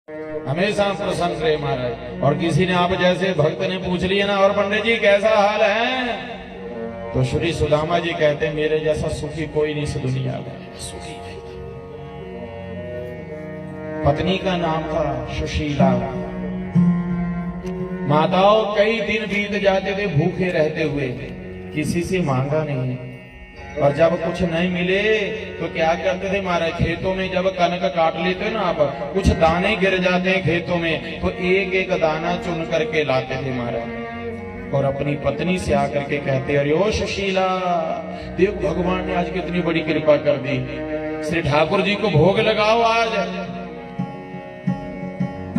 हमेशा प्रसन्न रहे महाराज। और किसी ने आप जैसे भक्त ने पूछ लिया ना, और पंडित जी कैसा हाल है, तो श्री सुदामा जी कहते हैं मेरे जैसा सुखी कोई नहीं इस दुनिया में, सुखी है। पत्नी का नाम था सुशीला। माताओं कई दिन बीत जाते थे भूखे रहते हुए, किसी से मांगा नहीं, और जब कुछ नहीं मिले तो क्या करते थे महाराज, खेतों में जब कनक काट लेते ना आप, कुछ दाने गिर जाते हैं खेतों में, तो एक एक दाना चुन करके लाते थे महाराज, और अपनी पत्नी से आकर के कहते अरे ओ सुशीला, देव भगवान ने आज कितनी बड़ी कृपा कर दी, श्री ठाकुर जी को भोग लगाओ आज।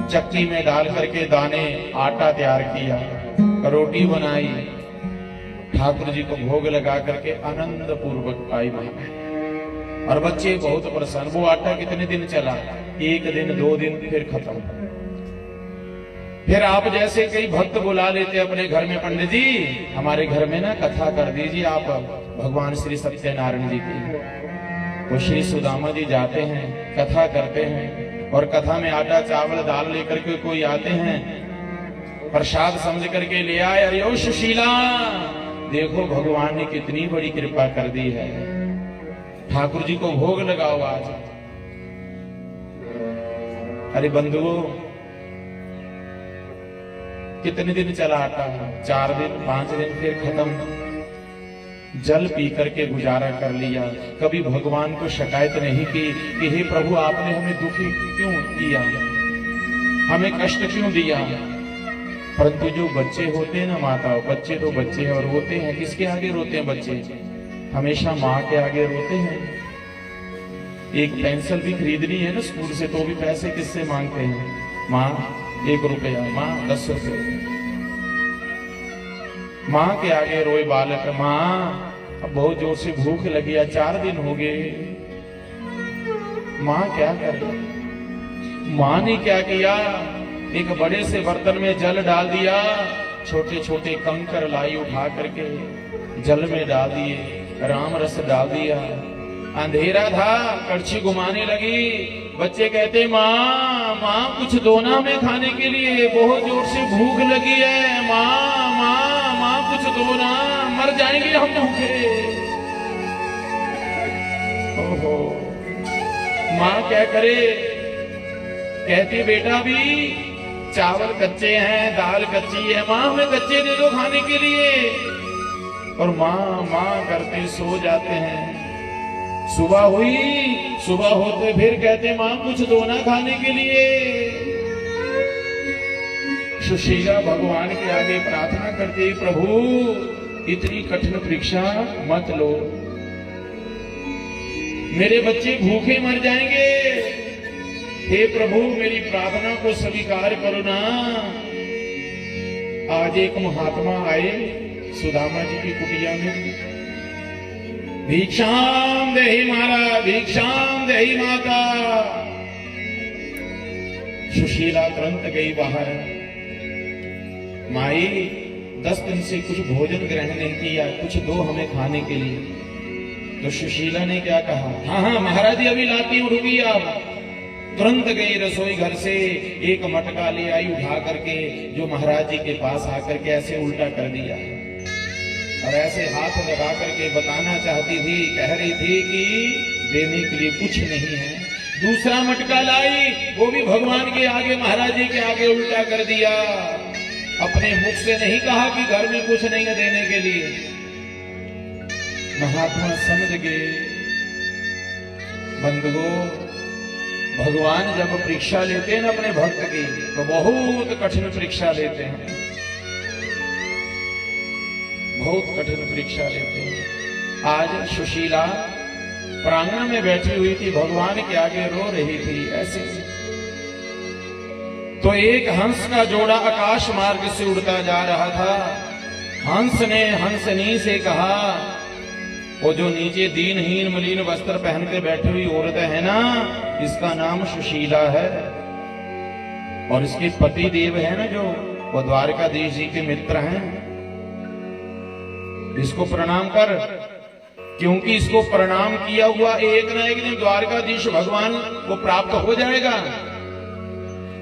चक्की में डाल करके दाने आटा तैयार किया, रोटी बनाई, ठाकुर जी को भोग लगा करके आनंद पूर्वक आई मां। और बच्चे बहुत प्रसन्न। वो आटा कितने दिन चला, एक दिन दो दिन, फिर खत्म। फिर आप जैसे कई भक्त बुला लेते अपने घर में, पंडित जी हमारे घर में ना कथा कर दीजिए आप भगवान श्री सत्यनारायण जी की। तो श्री सुदामा जी जाते हैं, कथा करते हैं, और कथा में आटा चावल दाल लेकर के कोई आते हैं, प्रसाद समझ करके ले आए। अरे ओ सुशीला, देखो भगवान ने कितनी बड़ी कृपा कर दी है, ठाकुर जी को भोग लगाओ आज। अरे बंधुओं, कितने दिन चला आटा, 4 दिन 5 दिन, फिर खत्म। जल पी करके गुजारा कर लिया। कभी भगवान को शिकायत नहीं की कि हे प्रभु आपने हमें दुखी क्यों किया, हमें कष्ट क्यों दिया। परंतु जो बच्चे होते हैं ना माता, बच्चे तो बच्चे हैं, और रोते हैं किसके आगे रोते हैं बच्चे, हमेशा माँ के आगे रोते हैं। एक पेंसिल भी खरीदनी है ना स्कूल से, तो भी पैसे किससे मांगते हैं, माँ 1 रुपया, माँ 10 रुपये। माँ के आगे रोए बालक, माँ अब बहुत जोर से भूख लगी है, 4 दिन हो गए। माँ क्या करे, माँ ने क्या किया, एक बड़े से बर्तन में जल डाल दिया, छोटे छोटे कंकर लाई उठा करके जल में डाल दिए, राम रस डाल दिया। अंधेरा था, कड़छी घुमाने लगी। बच्चे कहते माँ माँ कुछ दो ना हमें खाने के लिए, बहुत जोर से भूख लगी है, माँ माँ माँ कुछ दो ना, मर जाएंगे हम भूखे। ओहो, माँ क्या करे, कहती बेटा भी चावल कच्चे हैं, दाल कच्ची है, माँ हमें कच्चे दे दो खाने के लिए। और माँ माँ करते सो जाते हैं। सुबह हुई, सुबह होते फिर कहते माँ कुछ दो ना खाने के लिए। सुशीला भगवान के आगे प्रार्थना करती, प्रभु इतनी कठिन परीक्षा मत लो, मेरे बच्चे भूखे मर जाएंगे, हे प्रभु मेरी प्रार्थना को स्वीकार करो ना। आज एक महात्मा आए सुदामा जी की कुटिया में, भिक्षाम देहि महाराज, भिक्षाम देहि माता। सुशीला तुरंत गई बाहर, माई 10 दिन से कुछ भोजन ग्रहण नहीं किया, कुछ दो हमें खाने के लिए। तो सुशीला ने क्या कहा, हाँ हाँ महाराज जी अभी लाती हूं, रुकिए आप। तुरंत गई रसोई घर से, एक मटका ले आई उठा करके, जो महाराज जी के पास आकर के ऐसे उल्टा कर दिया, और ऐसे हाथ लगा करके बताना चाहती थी, कह रही थी कि देने के लिए कुछ नहीं है। दूसरा मटका लाई, वो भी भगवान के आगे, महाराज जी के आगे उल्टा कर दिया। अपने मुख से नहीं कहा कि घर में कुछ नहीं है देने के लिए। महात्मा समझ गए। बंधुओं, भगवान जब परीक्षा लेते हैं ना अपने भक्त की, तो बहुत कठिन परीक्षा लेते हैं, बहुत कठिन परीक्षा लेते हैं। आज सुशीला प्रांगण में बैठी हुई थी, भगवान के आगे रो रही थी ऐसे। तो एक हंस का जोड़ा आकाश मार्ग से उड़ता जा रहा था। हंस ने हंसनी से कहा, वो जो नीचे दीनहीन मलिन वस्त्र पहन के बैठी हुई औरत है ना, इसका नाम सुशीला है, और इसके पति देव है ना जो, वो द्वारकाधीश जी के मित्र हैं, इसको प्रणाम कर, क्योंकि इसको प्रणाम किया हुआ एक ना एक दिन द्वारकाधीश भगवान को प्राप्त हो जाएगा।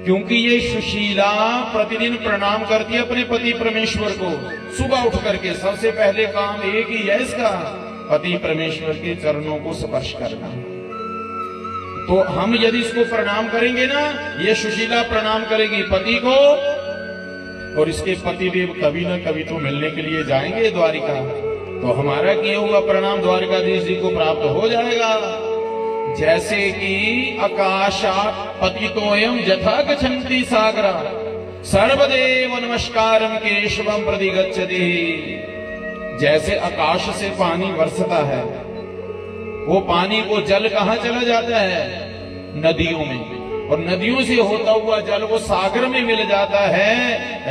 क्योंकि ये सुशीला प्रतिदिन प्रणाम करती है अपने पति परमेश्वर को। सुबह उठ करके सबसे पहले काम एक ही है इसका, पति परमेश्वर के चरणों को स्पर्श करना। तो हम यदि इसको प्रणाम करेंगे ना, ये सुशीला प्रणाम करेगी पति को, और इसके पतिदेव कभी ना कभी तो मिलने के लिए जाएंगे द्वारिका, तो हमारा किया हुआ प्रणाम द्वारिकाधीश जी को प्राप्त हो जाएगा। जैसे कि आकाशात् पतितोयम यथा गच्छन्ति सागरा सर्वदेव नमस्कारम केशवम प्रति गच्छति। जैसे आकाश से पानी बरसता है, वो पानी को जल कहां चला जाता है? नदियों में, और नदियों से होता हुआ जल वो सागर में मिल जाता है।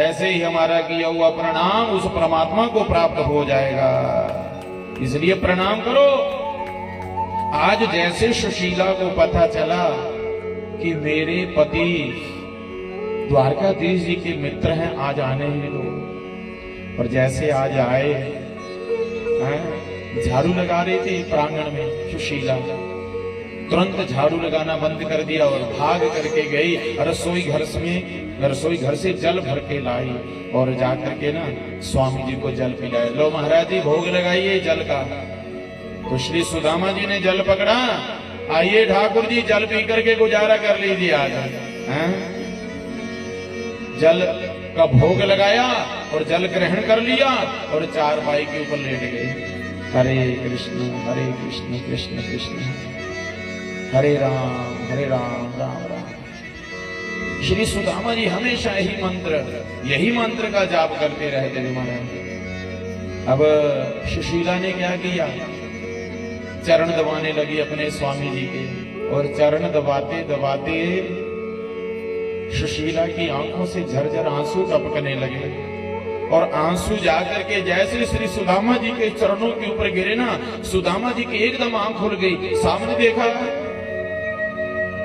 ऐसे ही हमारा किया हुआ प्रणाम उस परमात्मा को प्राप्त हो जाएगा। इसलिए प्रणाम करो। आज जैसे सुशीला को पता चला कि मेरे पति द्वारकाधीश जी के मित्र हैं, आज आने हैं लोग, और जैसे आज आए, झाड़ू लगा रहे थे प्रांगण में, सुशीला तुरंत झाड़ू लगाना बंद कर दिया और भाग करके गई रसोई घर से जल भर के लाई और जाकर के ना स्वामी जी को जल पिलाए। लो महाराज जी भोग लगाइए जल का। तो श्री सुदामा जी ने जल पकड़ा, आइए ठाकुर जी जल पी करके गुजारा कर लीजिए आज। जल का भोग लगाया और जल ग्रहण कर लिया और चारपाई के ऊपर लेट गए। हरे कृष्ण कृष्ण कृष्ण हरे राम राम राम। श्री सुदामा जी हमेशा यही मंत्र का जाप करते रहते थे महाराज। अब सुशीला ने क्या किया? चरण दबाने लगी अपने स्वामी जी के, और चरण दबाते दबाते सुशीला की आंखों से झरझर आंसू टपकने लगे, और आंसू जाकर के जैसे श्री सुदामा जी के चरणों के ऊपर गिरे ना, सुदामा जी की एकदम आंख खुल गई। सामने देखा,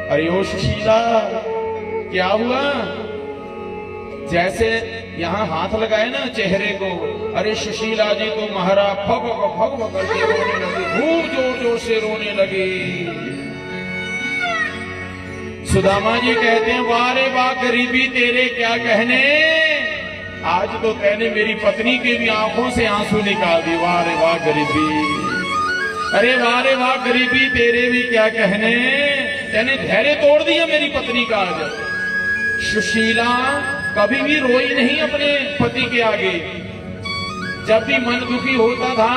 अरे ओ सुशीला क्या हुआ? जैसे यहाँ हाथ लगाए ना चेहरे को, अरे सुशीला जी तो महाराज फग करके रोने लगी, खूब जोर जोर से रोने लगी। सुदामा जी कहते हैं, वाह रे वाह गरीबी तेरे क्या कहने, आज तो तैने मेरी पत्नी के भी आंखों से आंसू निकाल दी। वाह रे वाह गरीबी, अरे वाह रे वाह गरीबी तेरे भी क्या कहने, तैने धैर्य तोड़ दिया मेरी पत्नी का। आज सुशीला कभी भी रोई नहीं अपने पति के आगे। जब भी मन दुखी होता था,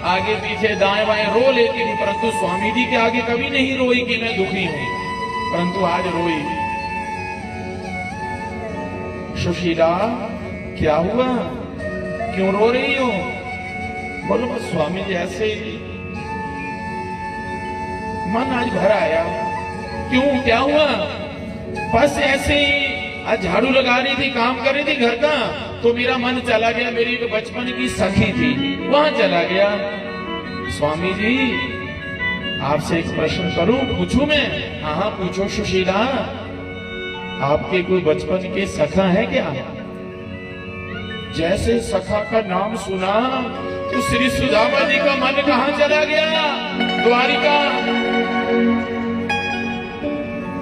आगे पीछे दाएं बाएं रो लेती थी, परंतु स्वामी जी के आगे कभी नहीं रोई कि मैं दुखी हूं। परंतु आज रोई। सुशीला क्या हुआ, क्यों रो रही हो? बोलो बस स्वामी जी ऐसे मन आज भर आया। क्यों, क्या हुआ? बस ऐसे ही आज झाड़ू लगा रही थी, काम कर रही थी घर का, तो मेरा मन चला गया, मेरी तो बचपन की सखी थी वहां चला गया। स्वामी जी आपसे एक प्रश्न करूं, पूछूं मैं? हाँ पूछो सुशीला। आपके कोई बचपन के सखा है क्या? जैसे सखा का नाम सुना तो श्री सुदामा जी का मन कहां चला गया? द्वारिका।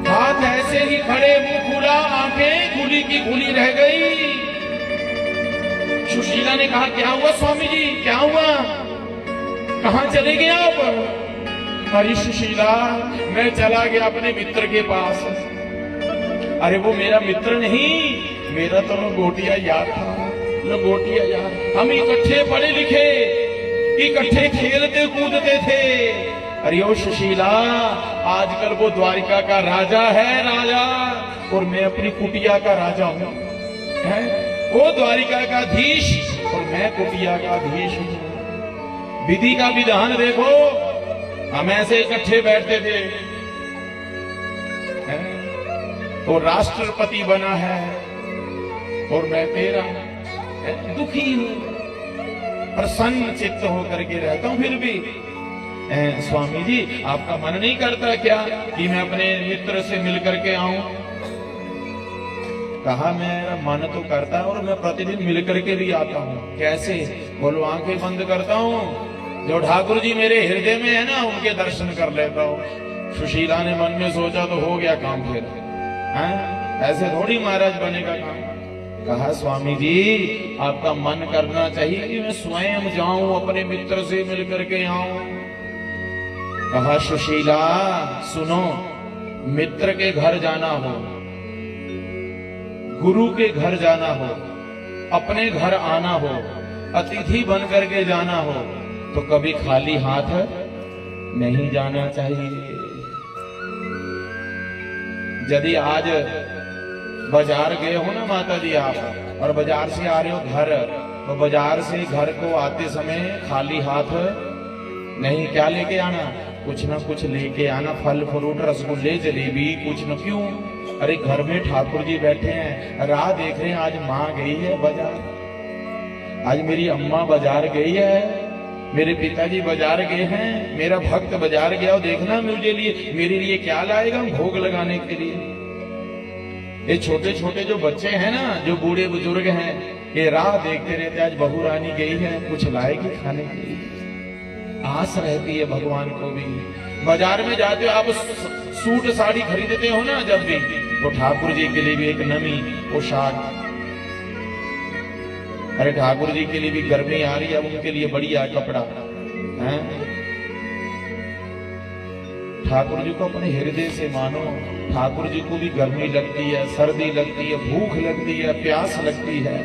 हाथ ऐसे ही खड़े, मुंह खुला, आंखें खुली की खुली रह गई। सुशीला ने कहा, क्या हुआ स्वामी जी, क्या हुआ, कहां चले गए आप? अरे सुशीला मैं चला गया अपने मित्र के पास। अरे वो मेरा मित्र नहीं, मेरा तो लंगोटिया यार था, लंगोटिया यार। हम इकट्ठे पढ़े लिखे, इकट्ठे खेलते कूदते थे। अरे ओ सुशीला, आजकल वो द्वारिका का राजा है, राजा, और मैं अपनी कुटिया का राजा हूं। वो द्वारिका का धीश और मैं कुटिया का धीश हूं। विधि का विधान देखो, हम ऐसे इकट्ठे बैठते थे। वो राष्ट्रपति बना है और मैं तेरा दुखी हूं, प्रसन्न चित्त होकर के रहता हूं। फिर भी स्वामी जी आपका मन नहीं करता क्या कि मैं अपने मित्र से मिलकर के आऊं? कहा मेरा मन तो करता है और मैं प्रतिदिन मिलकर के भी आता हूं। कैसे? बोलो आंखें बंद करता हूं, जो ठाकुर जी मेरे हृदय में है ना उनके दर्शन कर लेता हूं। सुशीला ने मन में सोचा तो हो गया काम फिर। ऐसे थोड़ी महाराज बनेगा काम। कहा स्वामी जी आपका मन करना चाहिए कि मैं स्वयं जाऊं, अपने मित्र से मिलकर के आऊं। कहा सुशीला सुनो, मित्र के घर जाना हो, गुरु के घर जाना हो, अपने घर आना हो, अतिथि बन करके जाना हो, तो कभी खाली हाथ नहीं जाना चाहिए। यदि आज बाजार गए हो ना माता जी आप, और बाजार से आ रहे हो घर, तो बाजार से घर को आते समय खाली हाथ नहीं, क्या लेके आना, कुछ ना कुछ लेके आना, फल फ्रूट रसगुल्ले जलेबी कुछ न। क्यों? अरे घर में ठाकुर जी बैठे हैं, राह देख रहे हैं, आज माँ गई है बाजार, आज मेरी अम्मा बाजार गई है, मेरे पिताजी बाजार गए हैं, मेरा भक्त बाजार गया, देखना मुझे लिए मेरे लिए क्या लाएगा भोग लगाने के लिए। ये छोटे छोटे जो बच्चे हैं ना, जो बूढ़े बुजुर्ग हैं, ये राह देखते रहते, आज बहू रानी गई है, कुछ लाएगी खाने के लिए। आस रहती है भगवान को भी। बाजार में जाते हो आप, सूट साड़ी खरीदते हो ना जब भी, तो ठाकुर जी के लिए भी एक नमी पोशाक। अरे ठाकुर जी के लिए भी गर्मी आ रही है, उनके लिए बढ़िया कपड़ा है। ठाकुर जी को अपने हृदय से मानो। ठाकुर जी को भी गर्मी लगती है, सर्दी लगती है, भूख लगती है, प्यास लगती है।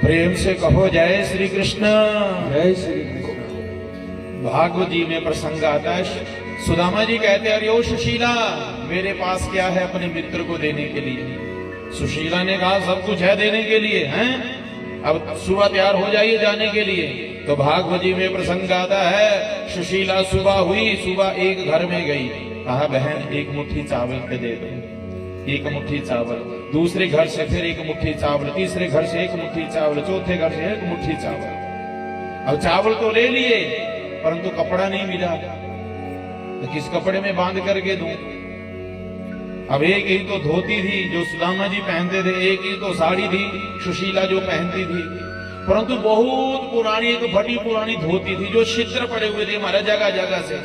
प्रेम से कहो जय श्री कृष्ण, जय श्री कृष्ण। भागवत जी में प्रसंग आता है, सुदामा जी कहते हैं अरे ओ सुशीला, मेरे पास क्या है अपने मित्र को देने के लिए। सुशीला ने कहा सब कुछ है देने के लिए, हैं अब सुबह तैयार हो जाइए जाने के लिए। तो भागवत जी में प्रसंग आता है, सुशीला सुबह हुई, सुबह एक घर में गई, कहा बहन एक मुट्ठी चावल के दे दो, एक मुट्ठी चावल। दूसरे घर से फिर एक मुट्ठी चावल, तीसरे घर से एक मुट्ठी चावल, चौथे घर से एक मुट्ठी चावल। अब चावल तो ले लिए, परंतु कपड़ा नहीं मिला, तो किस कपड़े में बांध करके दूं। अब एक ही तो धोती थी जो सुदामा जी पहनते थे, एक ही तो साड़ी थी सुशीला जो पहनती थी, परंतु बहुत पुरानी एक फटी पुरानी धोती थी जो छिद्र पड़े हुए थे हमारा जगह जगह से।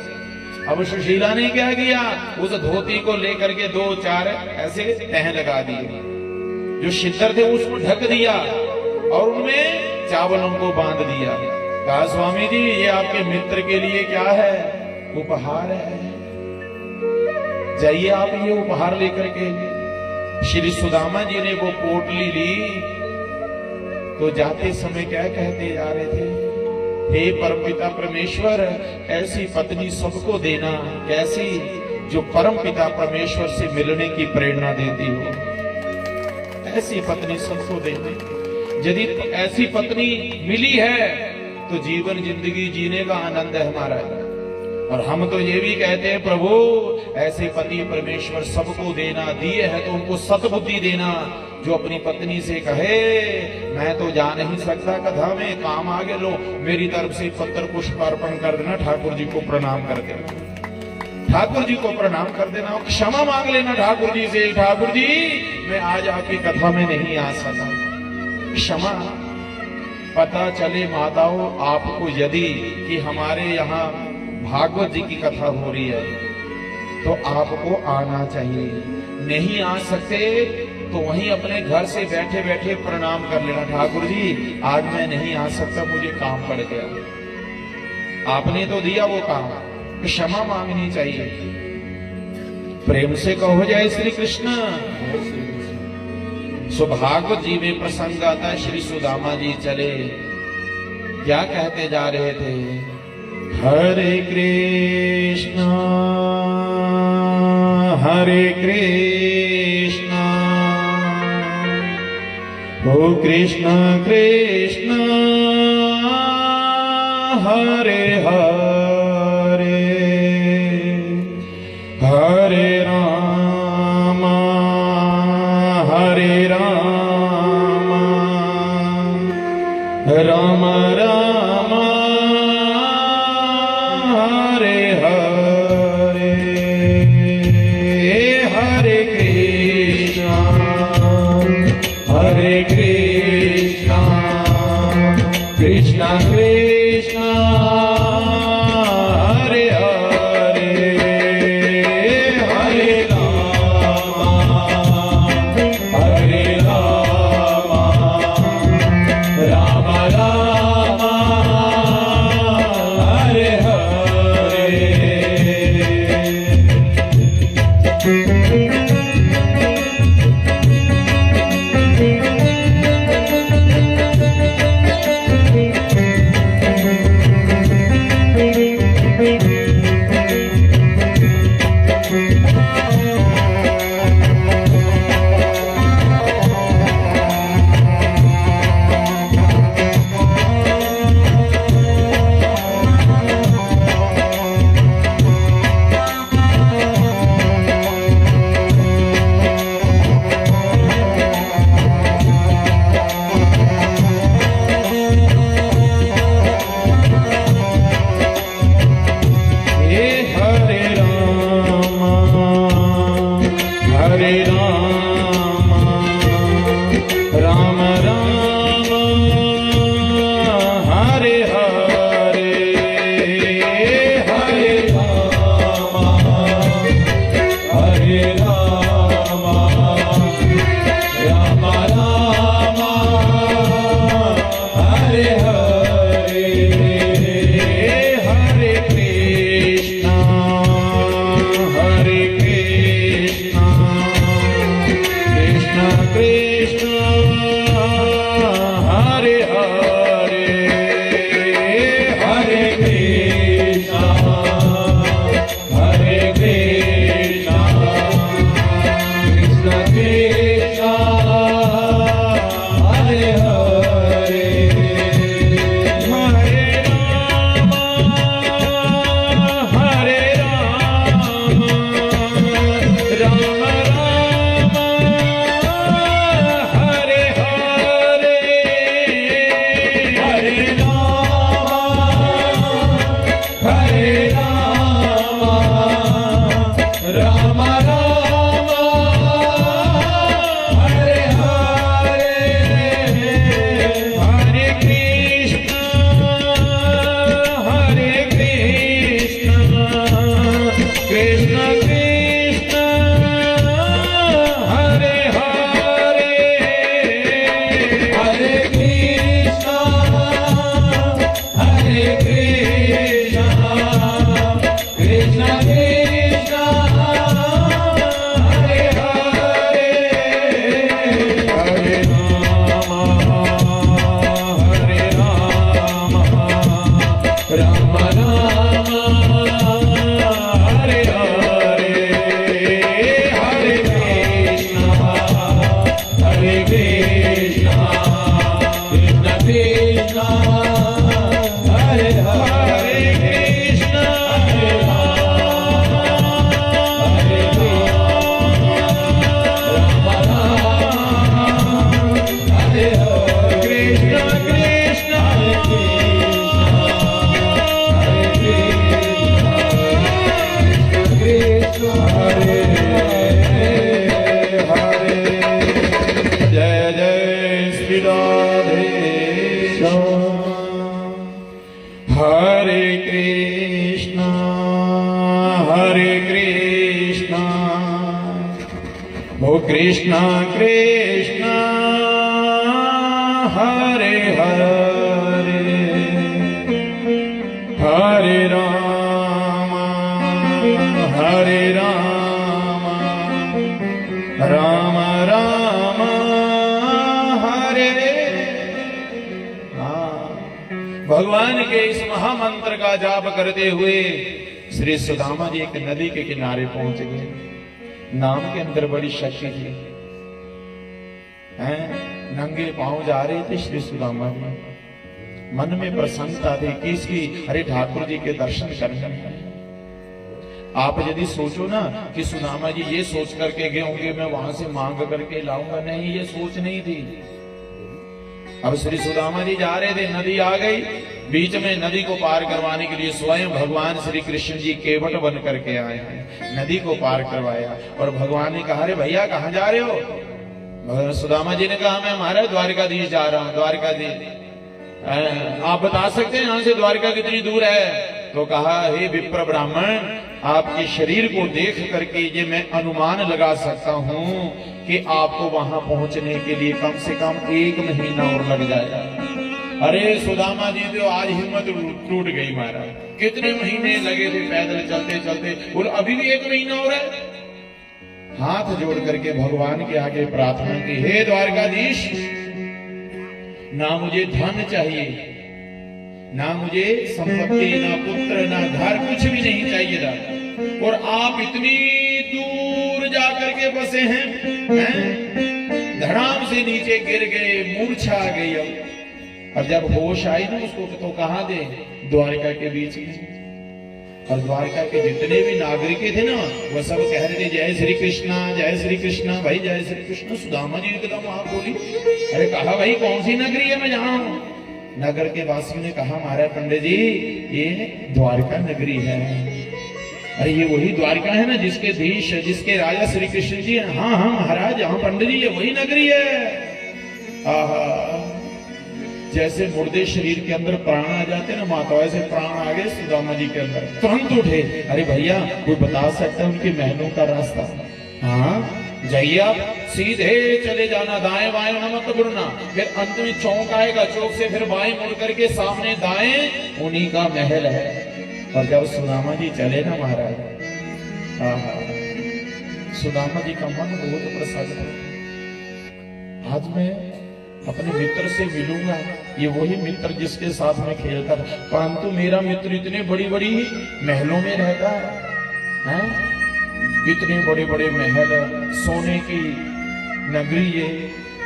अब सुशीला ने क्या किया, उस धोती को लेकर के दो चार ऐसे तह लगा दिए, जो छिद्र थे उसको ढक दिया और उनमें चावलों को बांध दिया। कहा स्वामी जी ये आपके मित्र के लिए क्या है, उपहार है, जाइए आप ये उपहार लेकर के। श्री सुदामा जी ने वो पोटली ली, तो जाते समय क्या कहते जा रहे थे, हे परमपिता परमेश्वर ऐसी पत्नी सबको देना, कैसी, जो परमपिता परमेश्वर से मिलने की प्रेरणा देती हो, ऐसी पत्नी सबको देना। यदि ऐसी पत्नी मिली है तो जीवन जिंदगी जीने का आनंद है हमारा। और हम तो ये भी कहते हैं प्रभु ऐसे पति परमेश्वर सबको देना, दिए है तो उनको सतबुद्धि देना, जो अपनी पत्नी से कहे मैं तो जा नहीं सकता कथा में, काम आगे लो, मेरी तरफ से पत्र पुष्प अर्पण कर देना, ठाकुर जी को प्रणाम कर देना, ठाकुर जी को प्रणाम कर देना, क्षमा मांग लेना ठाकुर जी से, ठाकुर जी मैं आज आपकी कथा में नहीं आ सका, क्षमा। पता चले माताओं आपको यदि कि हमारे यहाँ भागवत जी की कथा हो रही है तो आपको आना चाहिए, नहीं आ सकते तो वहीं अपने घर से बैठे बैठे प्रणाम कर लेना, ठाकुर जी आज मैं नहीं आ सकता, मुझे काम पड़ गया। आपने तो दिया वो काम, क्षमा मांगनी चाहिए। प्रेम से कहो जय श्री कृष्ण। भागवत जी में प्रसंग आता है, श्री सुदामा जी चले, क्या कहते जा रहे थे, हरे कृष्णा हरे कृष्णा ओ कृष्ण कृष्ण हरे हरे हरे राम हरे राम राम राम हरे हरे हरे कृष्णा कृष्णा कृष्णा कृष्णा कृष्णा हरे हरे हरे राम राम राम हरे भगवान के इस महामंत्र का जाप करते हुए श्री सुदामा जी एक नदी के किनारे पहुंच गए। नाम के अंदर बड़ी शक्ति थी। नंगे पांव जा रहे थे श्री सुदामा जी, मन में प्रसन्नता थी कि इसकी अरे ठाकुर जी के दर्शन करने हैं। आप यदि सोचो ना कि सुदामा जी ये सोच करके गए होंगे मैं वहां से मांग करके लाऊंगा, नहीं, ये सोच नहीं थी। अब श्री सुदामा जी जा रहे थे, नदी आ गई, बीच में नदी को पार करवाने के लिए स्वयं भगवान श्री कृष्ण जी केवट बन करके आए हैं, नदी को पार करवाया। और भगवान ने कहा, अरे भैया कहाँ जा रहे हो? सुदामा जी ने कहा, मैं हमारा द्वारकाधीश जा रहा हूँ। द्वारकाधीश आप बता सकते हैं यहाँ से द्वारका कितनी दूर है? तो कहा, हे विप्र ब्राह्मण, आपके शरीर को देख करके ये मैं अनुमान लगा सकता हूँ कि आपको वहां पहुंचने के लिए कम से कम 1 महीना और लग जाएगा। अरे सुदामा जी तो आज हिम्मत टूट गई महाराज। कितने महीने लगे थे पैदल चलते चलते, बोल अभी भी 1 महीना और है। हाथ जोड़ करके भगवान के आगे प्रार्थना की, हे द्वारकाधीश, ना मुझे धन चाहिए, ना मुझे संपत्ति, ना पुत्र, ना घर, कुछ भी नहीं चाहिए दादा। और आप इतनी दूर जाकर के बसे हैं, धड़ाम से नीचे गिर गए, मूर्छा आ गई। अब जब होश आई ना उसको तो कहां दे, द्वारका के बीच में। और द्वारका के जितने भी नागरिक थे ना वो सब कह रहे थे जय श्री कृष्णा, जय श्री कृष्णा, भाई जय श्री कृष्ण। सुदामा जी एकदम वहां बोली, अरे कहा भाई कौन सी नगरी है, मैं जहां हूं। नगर के वासियों ने कहा महाराज पंडित जी ये द्वारका नगरी है। अरे ये वही द्वारका है ना जिसके धीश, जिसके राजा श्री कृष्ण जी हैं। हाँ हाँ महाराज, हाँ पंडित जी ये वही नगरी है। आहा, जैसे मुर्दे शरीर के अंदर प्राण आ जाते ना माता, वैसे प्राण आ गए सुदामा जी के अंदर। तुरंत उठे, अरे भैया कोई बता सकता है उनके महलों का रास्ता? हाँ जाइए आप, सीधे चले जाना, दाएं बाएं मत मुड़ना। फिर अंत में चौक आएगा, चौक से फिर बाएं मुड़ करके सामने दाएं, उन्हीं का महल है। और जब सुदामा जी चले ना महाराज, सुदामा जी का मन बहुत प्रसन्न था। आज मैं अपने मित्र से मिलूंगा, ये वही मित्र जिसके साथ में खेलता था, परंतु मेरा मित्र इतने बड़ी बड़ी महलों में रहता है, इतने बड़े बड़े महल, सोने की नगरी ये,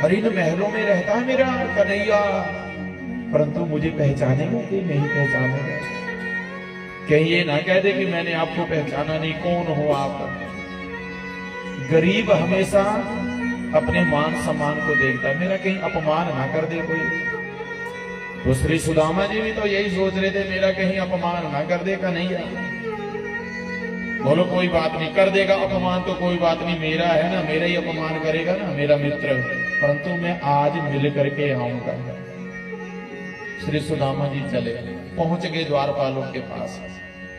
और इन महलों में रहता है मेरा कन्हैया, परंतु मुझे पहचानेगा कि नहीं पहचानेगा? कहीं ये ना कह दे कि मैंने आपको पहचाना नहीं, कौन हो आप? गरीब हमेशा अपने मान सम्मान को देखता है, मेरा कहीं अपमान ना कर दे कोई। तो श्री सुदामा जी भी तो यही सोच रहे थे, मेरा कहीं अपमान ना कर दे कन्हैया। बोलो कोई बात नहीं, कर देगा अपमान तो कोई बात नहीं, मेरा है ना, मेरा ही अपमान करेगा ना मेरा मित्र, परंतु मैं आज मिल करके आऊंगा। श्री सुदामा जी चले, पहुंच गए द्वारपालों के पास।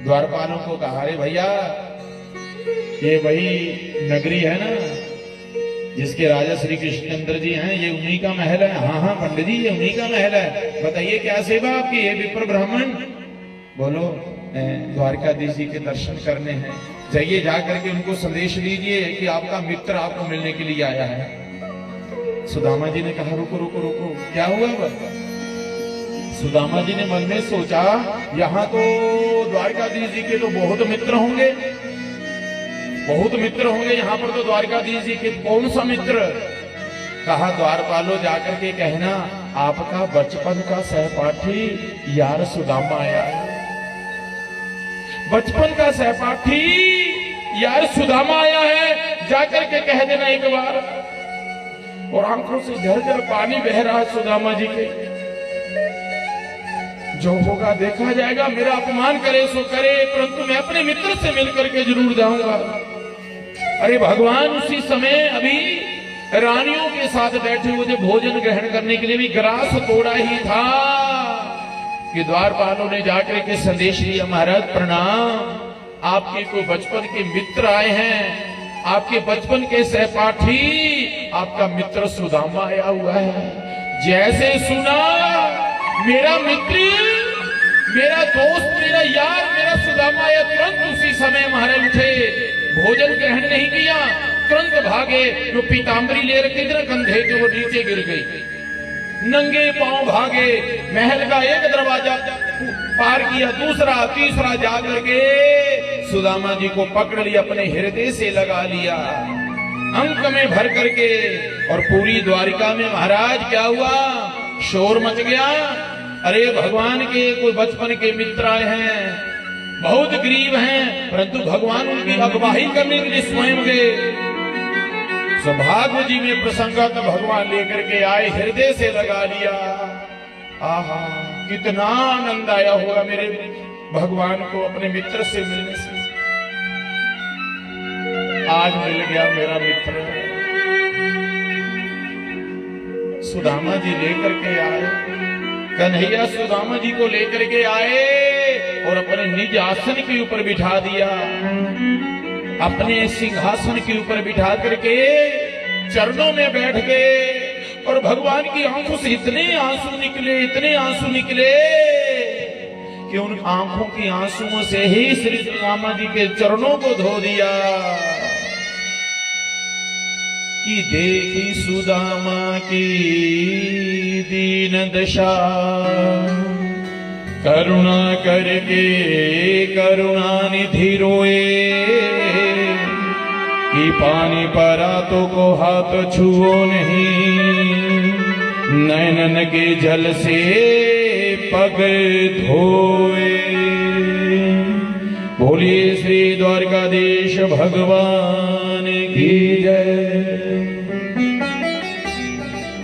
द्वारपालों को कहा, अरे भैया ये वही नगरी है ना जिसके राजा श्री कृष्णचंद्र जी हैं, ये उन्हीं का महल है। हाँ हाँ पंडित जी ये उन्हीं का महल है, बताइए क्या सेवा आपकी? ये विप्र ब्राह्मण, बोलो द्वारकाधीश जी के दर्शन करने हैं, जाइए जा करके उनको संदेश दीजिए कि आपका मित्र आपको मिलने के लिए आया है। सुदामा जी ने कहा रुको रुको रुको, क्या हुआ? सुदामा जी ने मन में सोचा, यहाँ तो द्वारकाधीश जी के तो बहुत मित्र होंगे, बहुत मित्र होंगे यहाँ पर तो द्वारकाधीश जी के, कौन सा मित्र? कहा द्वारपालो जाकर के कहना आपका बचपन का सहपाठी यार सुदामा आया है। बचपन का सहपाठी यार सुदामा आया है, जाकर के कह देना एक बार। और आंखों से झरझर पानी बह रहा है सुदामा जी के। जो होगा देखा जाएगा, मेरा अपमान करे सो करे, परंतु मैं अपने मित्र से मिलकर के जरूर जाऊंगा। अरे भगवान उसी समय अभी रानियों के साथ बैठे हुए थे, भोजन ग्रहण करने के लिए भी ग्रास तोड़ा ही था कि द्वारपालों ने जाकर के संदेश दिया, महाराज प्रणाम, आपके कोई बचपन के मित्र आए हैं, आपके बचपन के सहपाठी, आपका मित्र सुदामा आया हुआ है। जैसे सुना मेरा मित्र, मेरा दोस्त, मेरा यार, मेरा सुदामा आया, तुरंत उसी समय महाराज उठे, भोजन ग्रहण नहीं किया, तुरंत भागे, जो पीताम्बरी ले रखी थी ना कंधे के, वो नीचे गिर गई, नंगे पांव भागे, महल का एक दरवाजा पार किया, दूसरा तीसरा जाकर के सुदामा जी को पकड़ लिया, अपने हृदय से लगा लिया, अंक में भर करके। और पूरी द्वारिका में महाराज क्या हुआ, शोर मच गया। अरे भगवान के कोई बचपन के मित्र आए हैं, बहुत गरीब हैं, परंतु भगवान उनकी अगवाही करने के लिए स्वयं गए। सौभाग्य जी में प्रसंगत भगवान लेकर के आए, हृदय से लगा लिया। आहा कितना आनंद आया होगा मेरे भगवान को अपने मित्र से मिलने से। आज मिल गया मेरा मित्र। सुदामा जी लेकर के आए, कन्हैया सुदामा जी को लेकर के आए और अपने निज आसन के ऊपर बिठा दिया, अपने सिंहासन के ऊपर बिठा करके चरणों में बैठ गए। और भगवान की आंखों से इतने आंसू निकले, इतने आंसू निकले कि उन आंखों की आंसुओं से ही श्री सुदामा जी के चरणों को धो दिया। कि देखी सुदामा की दीन दशा, करुणा करके करुणा निधि रोए, कि पानी परा तो को हाथ छुओ नहीं, नैनन के जल से पग धोए। बोलिए श्री द्वारकाधीश भगवान की जय।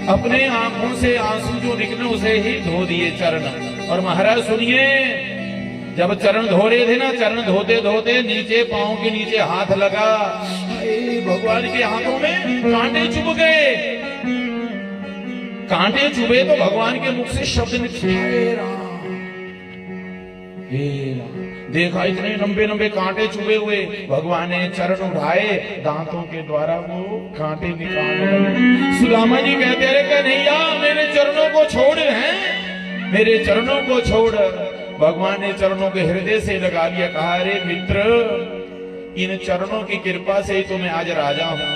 अपने आंखों से आंसू जो निकले उसे ही धो दिए चरण। और महाराज सुनिए, जब चरण धो रहे थे ना, चरण धोते धोते नीचे पांव के नीचे हाथ लगा, भगवान के हाथों में कांटे चुभ गए। कांटे चुभे तो भगवान के मुख से शब्द निकले, देखा इतने लंबे लंबे कांटे चुभे हुए। भगवान ने चरण उठाए, दांतों के द्वारा वो कांटे निकालने लगे। सुदामा जी कहते रहे, कन्हैया मेरे चरणों को छोड़, हैं मेरे चरणों को छोड़। भगवान ने चरणों के हृदय से लगा लिया, कहा अरे मित्र, इन चरणों की कृपा से तो मैं आज राजा हूं।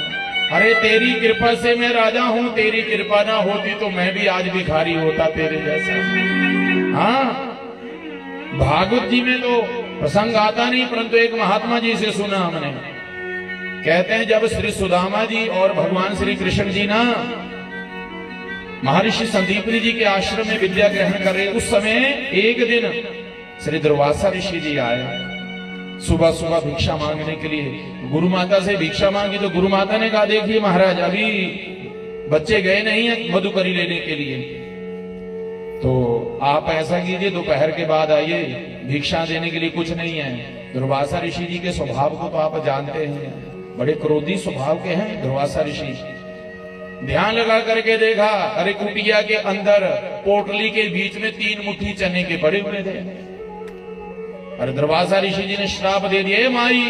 अरे तेरी कृपा से मैं राजा हूं, तेरी कृपा ना होती तो मैं भी आज भिखारी होता तेरे जैसा। हाँ, भागवत जी में तो प्रसंग आता नहीं, परंतु एक महात्मा जी से सुना हमने। कहते हैं जब श्री सुदामा जी और भगवान श्री कृष्ण जी ना महर्षि संदीपनी जी के आश्रम में विद्या ग्रहण कर रहे, उस समय एक दिन श्री दुर्वासा ऋषि जी आए सुबह सुबह भिक्षा मांगने के लिए। गुरु माता से भिक्षा मांगी तो गुरु माता ने कहा, देखिए महाराज, अभी बच्चे गए नहीं है मधुकरी लेने के लिए, तो आप ऐसा कीजिए दोपहर के बाद आइए, भिक्षा देने के लिए कुछ नहीं है। दुर्वासा ऋषि जी के स्वभाव को तो आप जानते हैं, बड़े क्रोधी स्वभाव के हैं दुर्वासा ऋषि। ध्यान लगा करके देखा, अरे कुटिया के अंदर पोटली के बीच में 3 मुट्ठी चने के पड़े हुए थे। अरे दुर्वासा ऋषि जी ने श्राप दे दिया, माई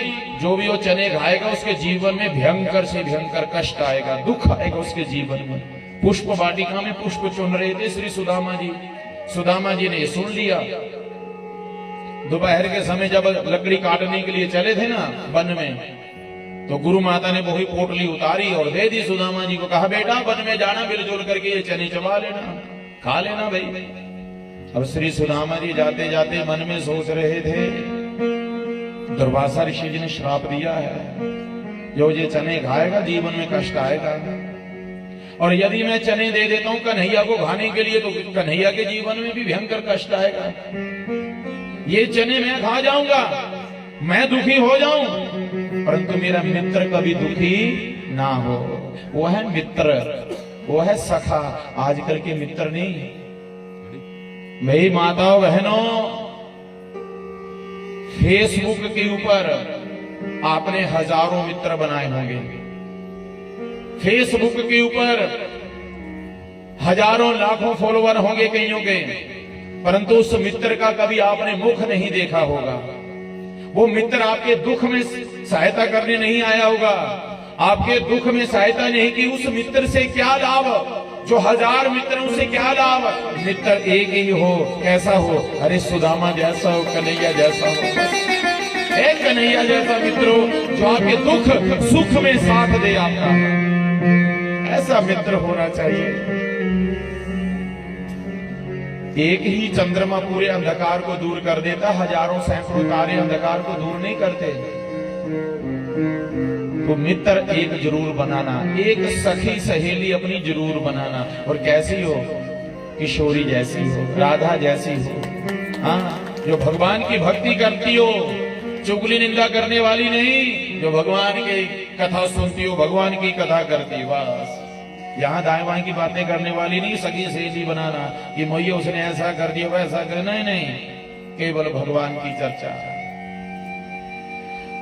जो भी वो चने खाएगा उसके जीवन में भयंकर से भयंकर कष्ट आएगा, दुख आएगा उसके जीवन में। पुष्प वाटिका में पुष्प चुन रहे थे श्री सुदामा जी। सुदामा जी ने सुन लिया। दोपहर के समय जब लकड़ी काटने के लिए चले थे ना वन में, तो गुरु माता ने वही पोटली उतारी और दे दी सुदामा जी को। कहा, बेटा वन में जाना, मिलजुल करके ये चने चबा लेना, खा लेना भाई। अब श्री सुदामा जी जाते जाते मन में सोच रहे थे, दुर्वासा ऋषि जी ने श्राप दिया है, जो ये चने खाएगा जीवन में कष्ट आएगा, और यदि मैं चने दे देता हूं कन्हैया को खाने के लिए तो कन्हैया के जीवन में भी भयंकर कष्ट आएगा। ये चने मैं खा जाऊंगा, मैं दुखी हो जाऊं, परंतु मेरा मित्र कभी दुखी ना हो। वो है मित्र, वो है सखा, आजकल के मित्र नहीं। मेरी माताओं बहनों, फेसबुक के ऊपर आपने हजारों मित्र बनाए होंगे, फेसबुक के ऊपर हजारों लाखों फॉलोवर होंगे कईयों के, परंतु उस मित्र का कभी आपने मुख नहीं देखा होगा। वो मित्र आपके दुख में सहायता करने नहीं आया होगा, आपके दुख में सहायता नहीं की। उस मित्र से क्या लाभ, जो 1000 मित्र उनसे क्या लाभ। मित्र एक ही हो, कैसा हो, अरे सुदामा जैसा हो, कन्हैया जैसा हो, एक कन्हैया जैसा मित्र हो, जो आपके दुख सुख में साथ दे आपका, ऐसा मित्र होना चाहिए। एक ही चंद्रमा पूरे अंधकार को दूर कर देता, हजारों सैकड़ों तारे अंधकार को दूर नहीं करते। तो मित्र एक जरूर बनाना, एक सखी सहेली अपनी जरूर बनाना, और कैसी हो, किशोरी जैसी हो, राधा जैसी हो, हाँ, जो भगवान की भक्ति करती हो, चुगली निंदा करने वाली नहीं, जो भगवान की कथा सुनती हो, भगवान की कथा करती हो। बस यहाँ दाएं बाएं की बातें करने वाली नहीं, सगी सहेली बनाना कि मैया उसने ऐसा कर दिया वैसा कर, नहीं नहीं, केवल भगवान की चर्चा।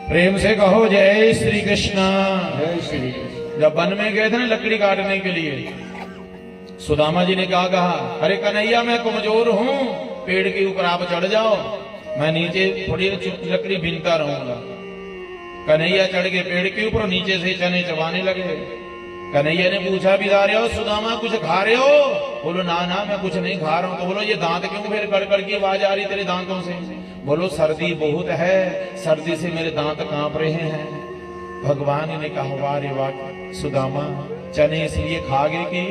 प्रेम से कहो जय श्री कृष्ण। जय श्री कृष्ण। जब वन में गए थे ना लकड़ी काटने के लिए, सुदामा जी ने क्या कहा, अरे कन्हैया मैं कमजोर हूं, पेड़ के ऊपर आप चढ़ जाओ, मैं नीचे थोड़ी लकड़ी बीनता रहूंगा। कन्हैया चढ़ के पेड़ के ऊपर, नीचे से चने चबाने लगे। कन्हैया ने पूछा, बिदारे हो सुदामा, कुछ खा रहे हो? बोलो ना ना मैं कुछ नहीं खा रहा हूं। तो बोलो ये दांत क्यों फिर कड़कड़ की आवाज आ रही तेरे दांतों से? बोलो सर्दी बहुत है, सर्दी से मेरे दांत कांप रहे हैं। भगवान ने कहा वाह रे वाह सुदामा, चने इसलिए खा गए कि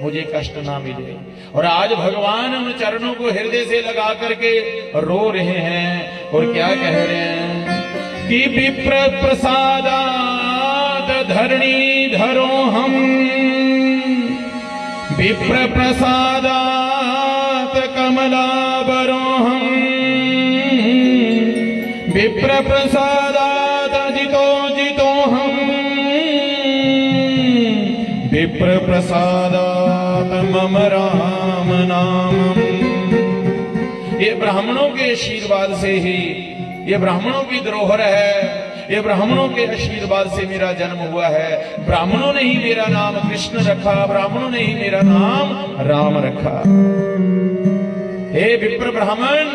मुझे कष्ट ना मिले। और आज भगवान उन चरणों को हृदय से लगा करके रो रहे हैं और क्या कह रहे हैं कि विप्र प्रसादात धरणी धरो हम, विप्र प्रसादात कमलाबरो हम, विप्र प्रसादात जितो जितो हम, विप्र प्रसादात मम राम नाम। ये ब्राह्मणों के आशीर्वाद से ही, ये ब्राह्मणों की धरोहर है, ये ब्राह्मणों के आशीर्वाद से मेरा जन्म हुआ है। ब्राह्मणों ने ही मेरा नाम कृष्ण रखा, ब्राह्मणों ने ही मेरा नाम राम रखा। हे विप्र ब्राह्मण,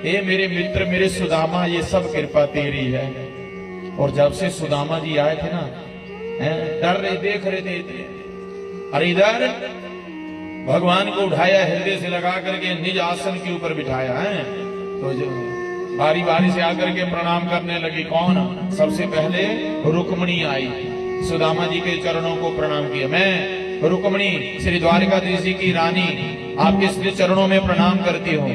हे मेरे मित्र, मेरे सुदामा, ये सब कृपा तेरी है। और जब से सुदामा जी आए थे ना, डर रहे, देख रहे थे इतने, अरे इधर भगवान को उठाया, हृदय से लगा करके निज आसन के ऊपर बिठाया है। तो जो बारी बारी से आकर के प्रणाम करने लगी। कौन? सबसे पहले रुक्मणी आई, सुदामा जी के चरणों को प्रणाम किया। मैं रुक्मणी श्री द्वारिकाधीश जी की रानी आपके श्री चरणों में प्रणाम करती हूँ।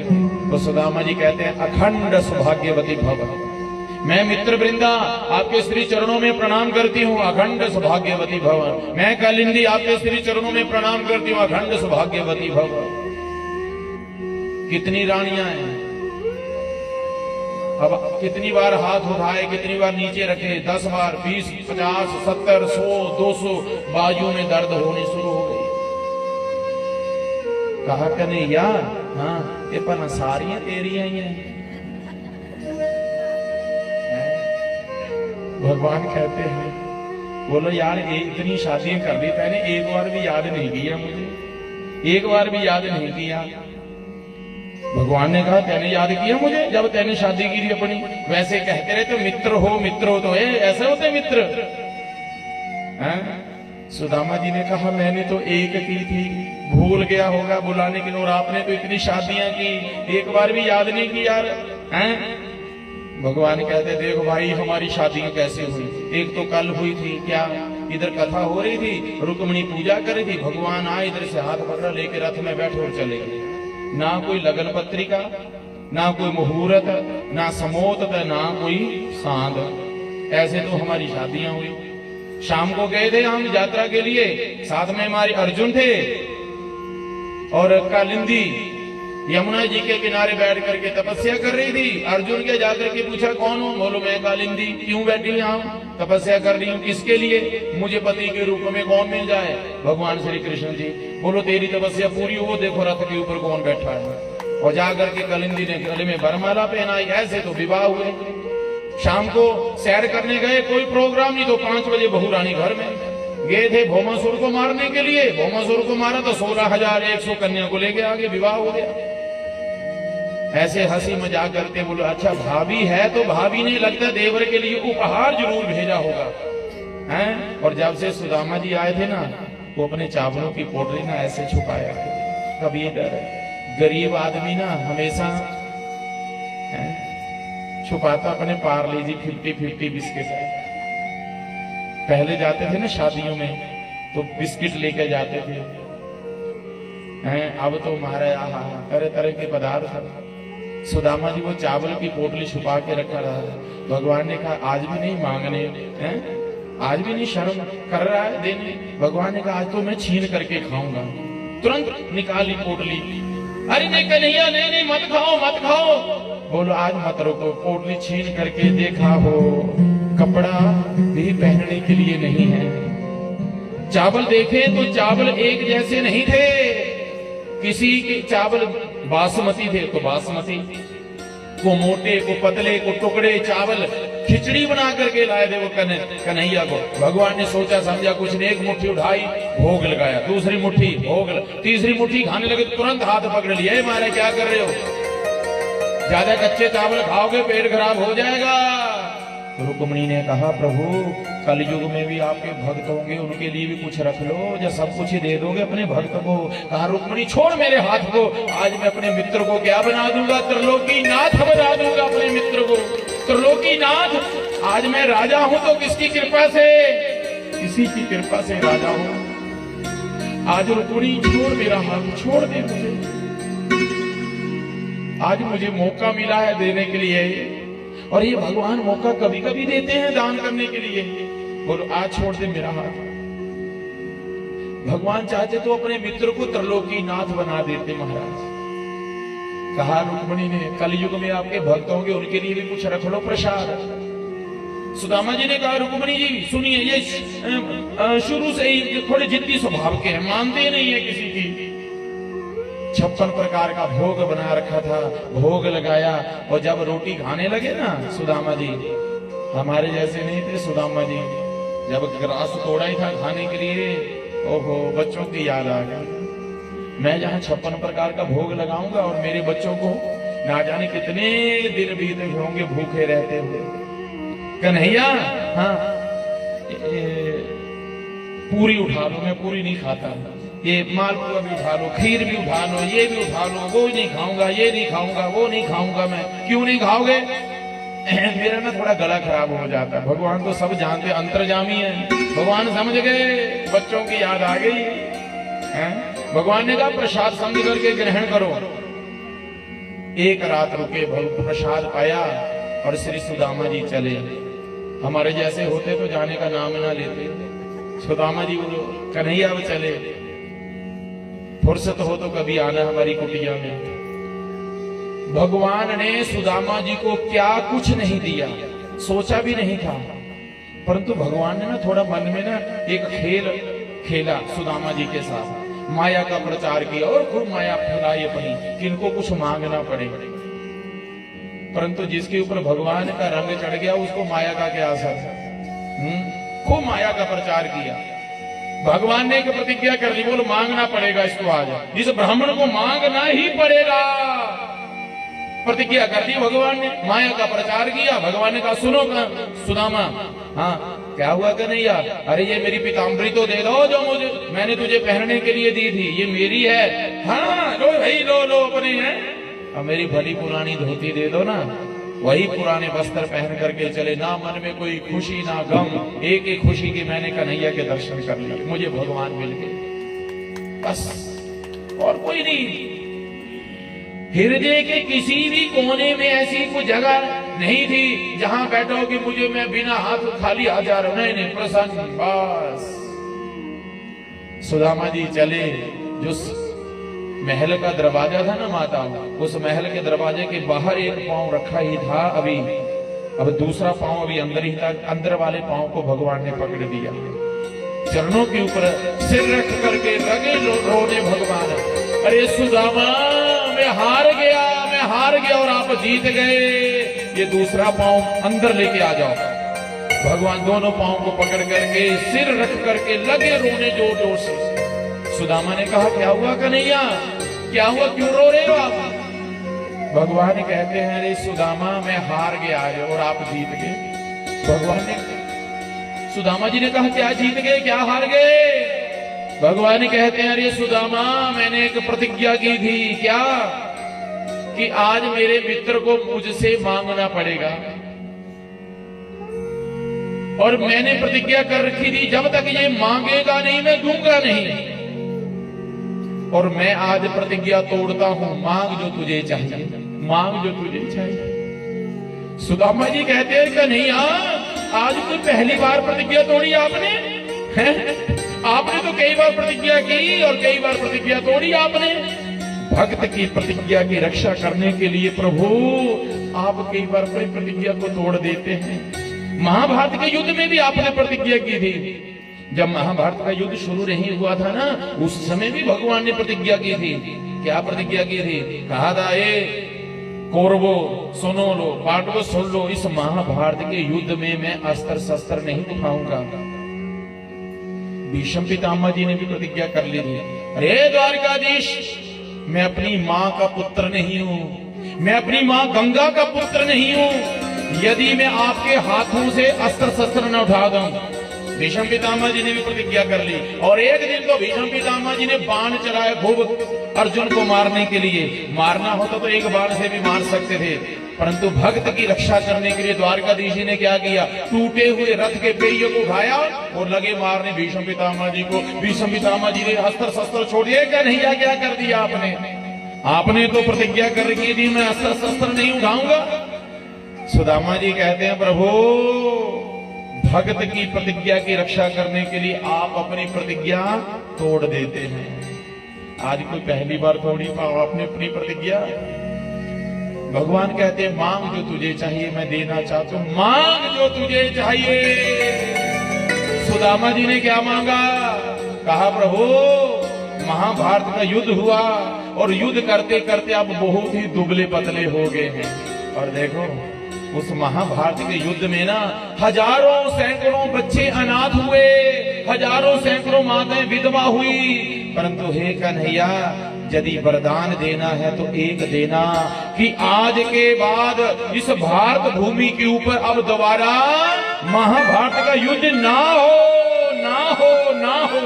तो सुदामा जी कहते हैं अखंड सौभाग्यवती भव। मैं मित्र वृंदा आपके श्री चरणों में प्रणाम करती हूँ, अखंड सौभाग्यवती भव। मैं कालिंदी आपके श्री चरणों में प्रणाम करती हूँ, अखंड सौभाग्यवती भव। कितनी रानियां हैं, अब कितनी बार हाथ उठाए, कितनी बार नीचे रखे, 10 बार, 20, 50, 70, 100, 200, बाजू में दर्द होने शुरू हो गई। कहा कन्हैया, हाँ ये पन सारियां तेरी आई हैं। भगवान कहते हैं, बोलो यार इतनी शादियां कर दी तैने, एक बार भी याद नहीं किया मुझे, एक बार भी याद नहीं किया। भगवान ने कहा तैने याद किया मुझे जब तैने शादी की थी अपनी? वैसे कहते रहे तो मित्र हो तो ऐसे होते मित्र हैं? सुदामा जी ने कहा मैंने तो एक की थी, भूल गया होगा बुलाने के लिए, और आपने तो इतनी शादियां की, एक बार भी याद नहीं की यार हैं? भगवान कहते देखो भाई हमारी शादियां कैसे हुई। एक तो कल हुई थी, क्या इधर कथा हो रही थी, रुक्मणी पूजा कर रही थी, भगवान आए इधर से हाथ पकड़ा लेके रथ में बैठे और चले गए। ना कोई लगन पत्रिका, ना कोई मुहूर्त, ना समोत, ना कोई सांद। ऐसे तो हमारी शादियां हुई। शाम को गए थे हम यात्रा के लिए, साथ में हमारे अर्जुन थे और कालिंदी यमुना जी के किनारे बैठ करके तपस्या कर रही थी। अर्जुन के जाकर के पूछा कौन हो? बोलो मैं कालिंदी। क्यों बैठी यहाँ तपस्या कर रही हूँ? किसके लिए? मुझे पति के रूप में कौन मिल जाए? भगवान श्री कृष्ण जी। बोलो तेरी तपस्या पूरी हो, देखो रथ के ऊपर कौन बैठा है। और जाकर के कालिंदी ने गले में वरमाला पहनाई। ऐसे तो विवाह हुए। शाम को सैर करने गए, कोई प्रोग्राम नहीं, तो 5 बजे बहू रानी घर में गए थे भौमासुर को मारने के लिए। भौमासुर को मारा तो 16,100 कन्या को लेके आगे विवाह हो गया। ऐसे हंसी मजाक करते बोलो अच्छा भाभी है तो भाभी ने लगता देवर के लिए उपहार जरूर भेजा होगा हैं? और जब से सुदामा जी आए थे ना, वो अपने चावलों की पोटली ना ऐसे छुपाया। कभी डर गरीब आदमी ना हमेशा छुपाता अपने पार्ले जी 50-50 बिस्किट है। पहले जाते थे ना शादियों में तो बिस्किट लेके जाते थे हैं, अब तो हमारे तरह तरह के पदार्थ। सुदामा जी वो चावल की पोटली छुपा के रखा रहा। भगवान ने कहा आज भी नहीं मांगने हैं, आज भी नहीं शर्म कर रहा है देने। भगवान ने कहा आज तो मैं छीन करके खाऊंगा। तुरंत निकाली पोटली। अरे नहीं कन्हैया नहीं मत खाओ मत खाओ। बोलो आज मत रोको। पोटली छीन करके देखा हो, कपड़ा भी पहनने के लिए नहीं है। चावल देखे तो चावल एक जैसे नहीं थे। किसी के चावल बासमती थे तो बासमती, को मोटे को पतले को टुकड़े चावल खिचड़ी बना करके लाए थे वो कन्हैया को। भगवान ने सोचा समझा कुछ ने, एक मुट्ठी उठाई भोग लगाया, दूसरी मुट्ठी भोग, तीसरी मुट्ठी खाने लगे, तुरंत हाथ पकड़ लिया। मारे क्या कर रहे हो? ज्यादा कच्चे चावल खाओगे पेट खराब हो जाएगा। रुक्मणी ने कहा प्रभु कलयुग में भी आपके भक्त होंगे, उनके लिए भी कुछ रख लो, या सब कुछ ही दे दोगे अपने भक्त को? कहा रुक्मणी छोड़ मेरे हाथ को, आज मैं अपने मित्र को क्या बना दूंगा? त्रिलोकी नाथ बना दूंगा अपने मित्र को। त्रिलोकी नाथ आज मैं राजा हूं तो किसकी कृपा से? किसी की कृपा से राजा हूं। आज रुक्मिणी छोड़ मेरा हाथ, छोड़ दे मुझे। आज मुझे मौका मिला है देने के लिए, और ये भगवान मौका कभी कभी देते हैं दान करने के लिए। बोलो आज छोड़ दे मेरा हाथ। भगवान चाहते तो अपने मित्र को त्रिलोकी नाथ बना देते महाराज। कहा रुक्मिणी ने, कलयुग में आपके भक्त होंगे, उनके लिए भी कुछ रख लो प्रसाद। सुदामा जी ने कहा रुक्मिणी जी सुनिए, ये शुरू से ही थोड़े जिद्दी स्वभाव के हैं, मानते नहीं है किसी की। 56 प्रकार का भोग बना रखा था, भोग लगाया, और जब रोटी खाने लगे ना सुदामा जी, हमारे जैसे नहीं थे सुदामा जी, जब ग्रास तोड़ा ही था खाने के लिए, ओहो बच्चों की याद आ गई। मैं जहां 56 प्रकार का भोग लगाऊंगा और मेरे बच्चों को ना जाने कितने दिन बीत होंगे भूखे रहते हुए। कन्हैया हाँ पूरी उठा लो, मैं पूरी नहीं खाता, ये मालपुआ भी उठा लो, खीर भी उठा लो, ये भी उठा लो, वो नहीं खाऊंगा, ये नहीं खाऊंगा, वो नहीं खाऊंगा। मैं क्यों नहीं खाओगे? मेरा ना थोड़ा गला खराब हो जाता है। भगवान तो सब जानते, अंतर्जामी है, भगवान समझ गए, बच्चों की याद आ गई है। भगवान ने कहा प्रसाद समझ करके ग्रहण करो। एक रात रुके, प्रसाद पाया और श्री सुदामा जी चले। हमारे जैसे होते तो जाने का नाम ना लेते। सुदामा जी बोलो कन्हैया अब चले, फुर्सत हो तो कभी आना हमारी कुटिया में। भगवान ने सुदामा जी को क्या कुछ नहीं दिया, सोचा भी नहीं था, परंतु भगवान ने ना थोड़ा मन में ना एक खेल खेला सुदामा जी के साथ, माया का प्रचार किया और खूब माया फैलाई अपनी कि इनको कुछ मांगना पड़े। परंतु जिसके ऊपर भगवान का रंग चढ़ गया उसको माया का क्या असर। खूब माया का प्रचार किया। भगवान ने एक प्रतिज्ञा कर दी, बोलो मांगना पड़ेगा इसको, आज इस ब्राह्मण को मांगना ही पड़ेगा। प्रतिज्ञा कर दी भगवान ने, माया का प्रचार किया। भगवान ने कहा सुनो सुदामा, हाँ क्या हुआ कन्हैया? अरे ये मेरी पीताम्बरी तो दे दो जो मुझे मैंने तुझे पहनने के लिए दी थी, ये मेरी है। हाँ लो भाई लो अपनी है। अब मेरी भली पुरानी धोती दे दो ना, वही पुराने वस्त्र पहन करके चले। ना मन में कोई खुशी ना गम, एक एक खुशी की मैंने कन्हैया के दर्शन कर लिए, मुझे भगवान मिल गए, बस और कोई नहीं। हृदय के किसी भी कोने में ऐसी कोई जगह नहीं थी जहां बैठो कि मुझे मैं बिना हाथ खाली आ जा रहा, नहीं प्रसन्न, बस। सुदामा जी चले, जो महल का दरवाजा था ना माता, उस महल के दरवाजे के बाहर एक पांव रखा ही था अभी, अब दूसरा पांव अभी अंदर ही था। अंदर वाले पांव को भगवान ने पकड़ दिया, चरणों के ऊपर सिर रख करके लगे रोने भगवान। अरे सुदामा मैं हार गया और आप जीत गए, ये दूसरा पांव अंदर लेके आ जाओ। भगवान दोनों पांव को पकड़ करके सिर रख करके लगे रोने जोर जोर से। सुदामा ने कहा क्या हुआ कन्हैया, क्या हुआ, क्यों रो रहे हो आप? भगवान कहते हैं अरे सुदामा मैं हार गया और आप जीत गए। भगवान ने, सुदामा जी ने कहा क्या जीत गए, क्या हार गए? भगवान कहते हैं अरे सुदामा मैंने एक प्रतिज्ञा की थी, क्या कि आज मेरे मित्र को मुझसे मांगना पड़ेगा, और मैंने प्रतिज्ञा कर रखी थी जब तक ये मांगेगा नहीं मैं दूंगा नहीं, और मैं आज प्रतिज्ञा तोड़ता हूं, मांग जो तुझे चाहिए, मांग जो तुझे चाहिए। सुदामा जी कहते हैं कन्हैया आज तो पहली बार प्रतिज्ञा तोड़ी आपने है? आपने तो कई बार प्रतिज्ञा की और कई बार प्रतिज्ञा तोड़ी आपने। भक्त की प्रतिज्ञा की रक्षा करने के लिए प्रभु आप कई बार अपनी प्रतिज्ञा को तोड़ देते हैं। महाभारत के युद्ध में भी आपने प्रतिज्ञा की थी, जब महाभारत का युद्ध शुरू नहीं हुआ था ना, उस समय भी भगवान ने प्रतिज्ञा की थी। क्या प्रतिज्ञा की थी? कहा था ए कौरवो सुनो लो, पांडवों सुन लो, इस महाभारत के युद्ध में मैं अस्त्र शस्त्र नहीं उठाऊंगा। भीष्म पितामह जी ने भी प्रतिज्ञा कर ली थी, अरे द्वारकाधीश मैं अपनी मां का पुत्र नहीं हूं, मैं अपनी मां गंगा का पुत्र नहीं हूं, यदि मैं आपके हाथों से अस्त्र शस्त्र न उठा दूं। भीष्म पितामह जी ने भी प्रतिज्ञा कर ली, और एक दिन तो भीष्म पितामह जी ने बाण चलाया खूब अर्जुन को मारने के लिए। मारना होता तो एक बाण से भी मार सकते थे, परंतु भक्त की रक्षा करने के लिए द्वारकाधीश जी ने क्या किया, टूटे हुए रथ के पहिए को उठाया और लगे मारने भीष्म पितामह जी को। भीष्म पितामह जी ने अस्त्र शस्त्र छोड़ दिए। कन्हैया क्या कर दिया आपने तो प्रतिज्ञा कर रखी थी मैं अस्त्र शस्त्र नहीं उठाऊंगा। सुदामा जी कहते हैं प्रभु भक्त की प्रतिज्ञा की रक्षा करने के लिए आप अपनी प्रतिज्ञा तोड़ देते हैं। आज कोई पहली बार तोड़ी पाओ आपने अपनी प्रतिज्ञा। भगवान कहते हैं मांग जो तुझे चाहिए मैं देना चाहता हूं, मांग जो तुझे चाहिए। सुदामा जी ने क्या मांगा, कहा प्रभु महाभारत का युद्ध हुआ और युद्ध करते करते आप बहुत ही दुबले पतले हो गए हैं। और देखो उस महाभारत के युद्ध में ना हजारों सैकड़ों बच्चे अनाथ हुए, हजारों सैकड़ों माताएं विधवा हुई। परंतु हे कन्हैया यदि वरदान देना है तो एक देना कि आज के बाद इस भारत भूमि के ऊपर अब दोबारा महाभारत का युद्ध ना हो, ना हो, ना हो।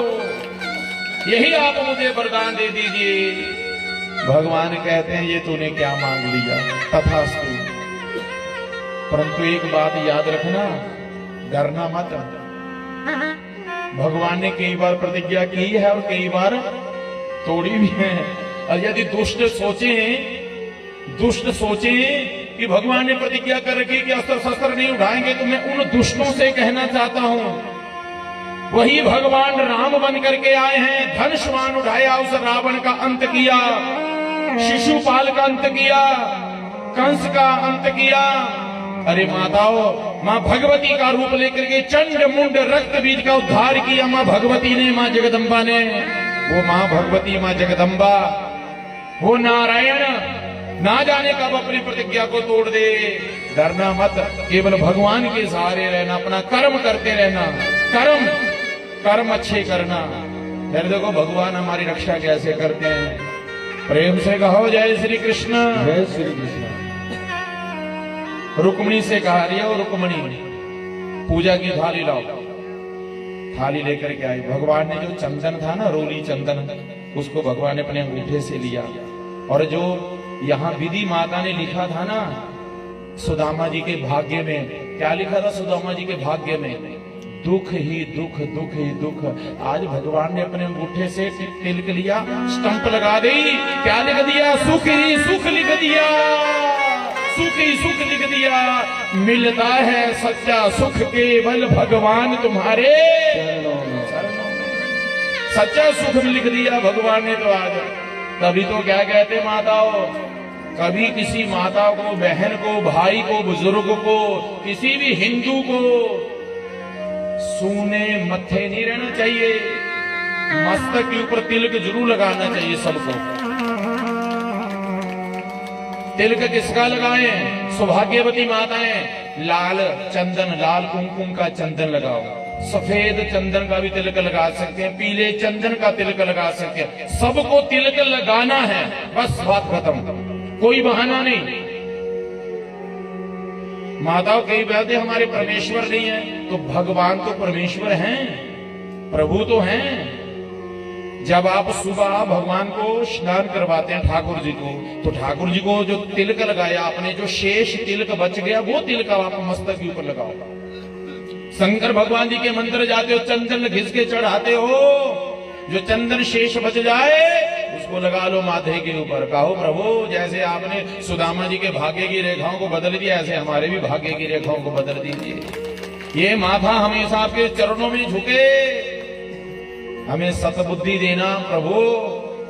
यही आप मुझे वरदान दे दीजिए। भगवान कहते हैं ये तूने क्या मांग लिया, तथास्तु। परंतु एक बात याद रखना, डरना मत। भगवान ने कई बार प्रतिज्ञा की है और कई बार तोड़ी भी है। और यदि दुष्ट सोचे कि भगवान ने प्रतिज्ञा कर रखी कि अस्त्र शस्त्र नहीं उठाएंगे, तो मैं उन दुष्टों से कहना चाहता हूं वही भगवान राम बन करके आए हैं। धनुष्मान उठाया, उस रावण का अंत किया, शिशुपाल का अंत किया, कंस का अंत किया। अरे माताओं, माँ भगवती का रूप लेकर के चंड मुंड रक्त बीज का उद्धार किया माँ भगवती ने, माँ जगदम्बा ने। वो माँ भगवती, माँ जगदम्बा, वो नारायण ना जाने कब अपनी प्रतिज्ञा को तोड़ दे। डरना मत, केवल भगवान के सहारे रहना, अपना कर्म करते रहना, कर्म अच्छे करना। फिर देखो भगवान हमारी रक्षा कैसे करते हैं। प्रेम से कहो जय श्री कृष्ण। जय श्री कृष्ण। रुक्मणी से कहा रही हो, रुक्मणी पूजा की थाली लाओ। थाली लेकर के आई। भगवान ने जो चंदन था ना, रोली चंदन, उसको भगवान ने अपने अंगूठे से लिया। और जो यहाँ विधि माता ने लिखा था ना सुदामा जी के भाग्य में, क्या लिखा था सुदामा जी के भाग्य में, दुख ही दुख, दुख ही दुख। आज भगवान ने अपने अंगूठे से तिलक लिया, स्टंप लगा दी, क्या लिख दिया, सुख ही सुख लिख दिया, सुख ही सुख लिख दिया। मिलता है सच्चा सुख केवल भगवान तुम्हारे चरणों में। सच्चा सुख लिख दिया भगवान ने तो आज। तभी तो क्या कहते माताओं, कभी किसी माता को, बहन को, भाई को, बुजुर्ग को, किसी भी हिंदू को सूने मत्थे नहीं रहना चाहिए। मस्तक के ऊपर तिलक जरूर लगाना चाहिए सबको। तिलक किसका लगाएं? सौभाग्यवती माताएं लाल चंदन, लाल कुमकुम का चंदन लगाओ। सफेद चंदन का भी तिलक लगा सकते हैं, पीले चंदन का तिलक लगा सकते हैं। सबको तिलक लगाना है, बस बात खत्म, कोई बहाना नहीं। माताओं कई कहते हमारे परमेश्वर नहीं है, तो भगवान तो परमेश्वर हैं, प्रभु तो हैं। जब आप सुबह भगवान को स्नान करवाते हैं ठाकुर जी को, तो ठाकुर जी को जो तिलक लगाया आपने, जो शेष तिलक बच गया, वो तिलक आप मस्तक के ऊपर लगाओ। शंकर भगवान जी के मंदिर जाते हो, चंदन घिस के चढ़ाते हो, जो चंदन शेष बच जाए उसको लगा लो माथे के ऊपर। कहो प्रभु जैसे आपने सुदामा जी के भाग्य की रेखाओं को बदल दिया, ऐसे हमारे भी भाग्य की रेखाओं को बदल दीजिए। ये माथा हमेशा आपके चरणों में झुके, हमें सतबुद्धि देना प्रभु।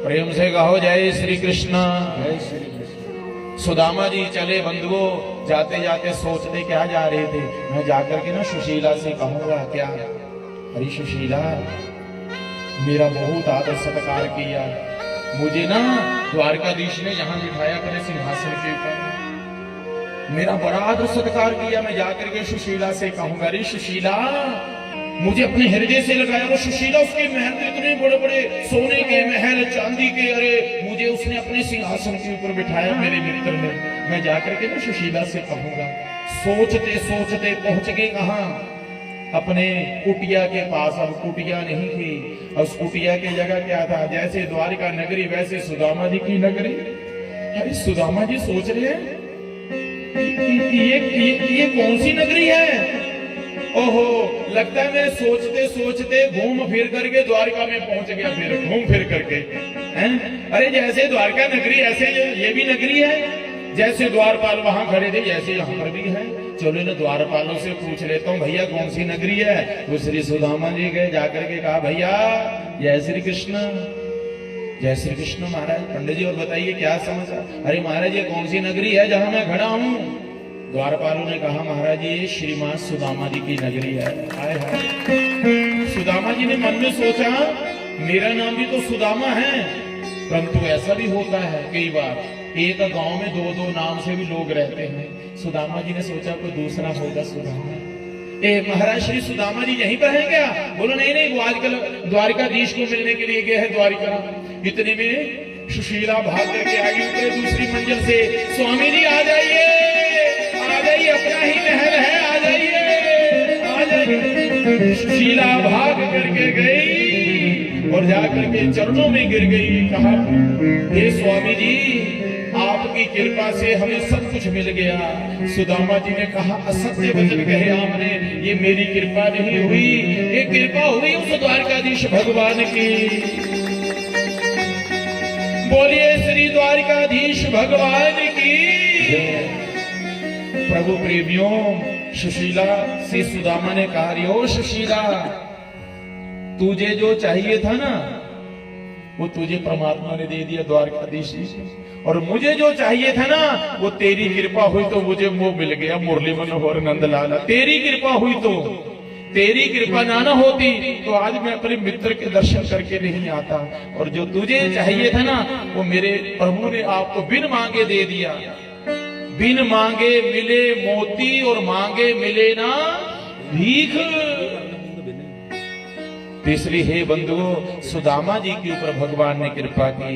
प्रेम से कहो जय श्री कृष्ण। जय श्री कृष्ण। सुदामा जी चले बंधुओं, जाते जाते सोचते क्या जा रहे थे, मैं जाकर के ना सुशीला से कहूंगा क्या, अरे सुशीला मेरा बहुत आदर सत्कार किया, मुझे ना द्वारकाधीश ने यहाँ बिठाया अपने सिंहासन के ऊपर, मेरा बड़ा आदर सत्कार किया। मैं जाकर के सुशीला से कहूंगा, अरे सुशीला मुझे अपने हृदय से लगाया। और सुशीला उसके महल में इतने बड़े बड़े सोने के महल, चांदी के, अरे मुझे उसने अपने सिंहासन के ऊपर बिठाया मेरे मित्र ने। मैं जाकर के ना सुशीला से कहूंगा। सोचते सोचते पहुंच गए कहां, अपने कुटिया के पास। अब कुटिया नहीं थी, और उस कुटिया की जगह क्या था, जैसे द्वारिका नगरी वैसे सुदामा जी की नगरी। अरे सुदामा जी सोच रहे हैं ये कौन सी नगरी है? ओहो, लगता है मैं सोचते सोचते घूम फिर करके द्वारका में पहुंच गया, फिर घूम फिर करके हैं? अरे जैसे द्वारका नगरी ऐसे ये भी नगरी है। जैसे द्वारपाल वहां खड़े थे जैसे यहाँ पर भी है। चलो ना द्वारपालों से पूछ लेता हूँ, भैया कौन सी नगरी है? तो श्री सुदामा जी गए, जाकर के कहा भैया जय श्री कृष्ण। जय श्री कृष्ण महाराज। पंडित जी और बताइए क्या समाचार? अरे महाराज ये कौन सी नगरी है जहां मैं खड़ा हूँ? द्वारपालों ने कहा महाराज ये श्रीमान सुदामा जी की नगरी है। हाय हाय। सुदामा जी ने मन में सोचा मेरा नाम भी तो सुदामा है, परंतु ऐसा भी होता है कई बार एक गांव में दो दो नाम से भी लोग रहते हैं। सुदामा जी ने सोचा कोई दूसरा होगा सुदामा। महाराज श्री सुदामा जी यहीं पर हैं क्या? बोलो नहीं नहीं, वो आजकल द्वारिकाधीश को मिलने के लिए गए हैं द्वारिका। इतने में सुशीला भाग करके आगे उतरे दूसरी मंजिल से, स्वामी जी आ जाइए आ जाइए, अपना ही महल है, आ जाइए आ जाइए। सुशीला भाग करके गई और जाकर के चरणों में गिर गई। कहा हे स्वामी जी आपकी कृपा से हमें सब कुछ मिल गया। सुदामा जी ने कहा असत्य वचन कहे आपने, ये मेरी कृपा नहीं हुई, ये कृपा हुई उस द्वारकाधीश भगवान की। बोलिए श्री द्वारकाधीश भगवान की। प्रभु प्रेमियों, सुशीला से सुदामा ने कहा रे सुशीला, तुझे जो चाहिए था ना वो तुझे परमात्मा ने दे दिया द्वारकाधीश जी, और मुझे जो चाहिए था ना वो तेरी कृपा हुई तो मुझे वो मिल गया। मुरली मनोहर नंद लाला, तेरी कृपा हुई तो, तेरी कृपा ना होती तो आज मैं अपने मित्र के दर्शन करके नहीं आता। और जो तुझे चाहिए था ना वो मेरे प्रभु ने आपको बिन मांगे दे दिया। बिन मांगे मिले मोती और मांगे मिले ना भीख। इसलिए हे बंधुओं, सुदामा जी के ऊपर भगवान ने कृपा की।